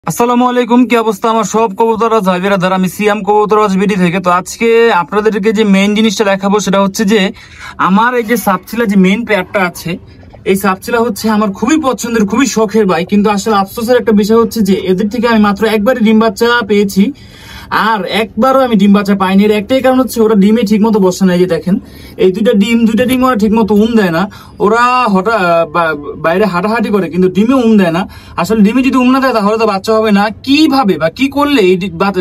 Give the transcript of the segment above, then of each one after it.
আসসালামু আলাইকুম। কি অবস্থা আমার সব কবুতররাজ ভাই বেরাদার, আমি সিয়াম কবুতররাজ বিডি থেকে। তো আজকে আপনাদেরকে যে মেইন জিনিসটা দেখাবো সেটা হচ্ছে যে আমার এই যে সাপচিলা যে মেইন পেয়ারটা আছে, এই সাপচিলা হচ্ছে আমার খুবই পছন্দের, খুবই শখের ভাই। কিন্তু আসলে আফসোসের একটা বিষয় হচ্ছে যে এদের থেকে আমি মাত্র একবারই ডিম বাচ্চা পেয়েছি, আর একবারও আমি ডিম বাচ্চা পাইনি। এর একটাই কারণ হচ্ছে ওরা ডিমে ঠিক মতো বসে না। এই যে দেখেন, এই দুইটা ডিম ওরা ঠিক মতো দেয় না। ওরা হঠাৎ বাইরে হাঁটাহাঁটি করে কিন্তু ডিমে দেয় না। আসলে ডিমে যদি না দেয় তাহলে তো বাচ্চা হবে না। কিভাবে বা কি করলে এই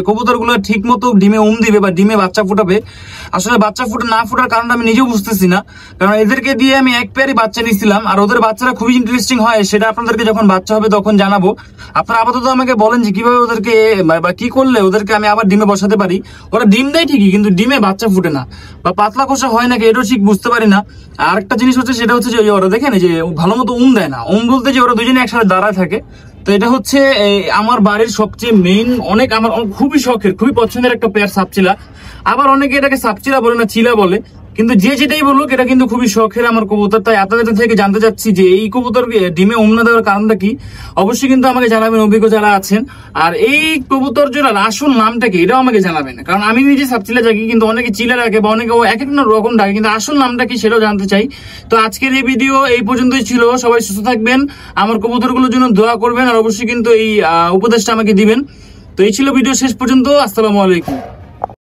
কবুতর গুলো ঠিক মতো ডিমে দিবে বা ডিমে বাচ্চা ফুটাবে? আসলে বাচ্চা না ফুটার কারণটা আমি নিজেও বুঝতেছি না। কারণ এদেরকে দিয়ে আমি এক পেয়ারই বাচ্চা নিয়েছিলাম, আর ওদের বাচ্চারা খুবই ইন্টারেস্টিং হয়। সেটা আপনাদেরকে যখন বাচ্চা হবে তখন জানাবো। আপনারা আপাতত আমাকে বলেন যে কিভাবে ওদেরকে বা কি করলে ওদেরকে আমি আবার ডিমে বসাতে পারি। ওরা ডিম দেয় ঠিকই কিন্তু ডিমে বাচ্চা ফুটে না, বা পাতলা কোষা হয় নাকি এটাও ঠিক বুঝতে পারি না। আর একটা জিনিস হচ্ছে সেটা হচ্ছে যে ওরা দেখেন যে ভালো মতো দেয় না। বলতে যে ওরা দুজনে একসাথে দাঁড়ায় থাকে। তো এটা হচ্ছে আমার বাড়ির সবচেয়ে মেইন, অনেক আমার খুবই শখের, খুবই পছন্দের একটা পেয়ার সাপচিলা। আবার অনেকে এটাকে সাপচিলা বলে না, চিলা বলে। কিন্তু যে যেটাই বলুক, এটা কিন্তু খুবই শখের আমার কবুতর। তাই আপনাদের থেকে জানতে চাচ্ছি যে এই কবুতর ডিমে না দেওয়ার কারণটা কি। অবশ্যই কিন্তু আমাকে জানাবেন, অভিজ্ঞ যারা আছেন। আর এই কবুতর জোড়ার আসল নামটা কি এটাও আমাকে জানাবেন, কারণ আমি নিজে সাপচিলা ডাকি, কিন্তু অনেকে চিলা রাখে বা অনেকে এক এক রকম ডাকে, কিন্তু আসল নামটা কি সেটাও জানতে চাই। তো আজকের এই ভিডিও এই পর্যন্তই ছিল। সবাই সুস্থ থাকবেন, আমার কবুতরগুলোর জন্য দোয়া করবেন, আর অবশ্যই কিন্তু এই উপদেশটা আমাকে দিবেন। তো এই ছিল ভিডিও শেষ পর্যন্ত। আসসালামু আলাইকুম।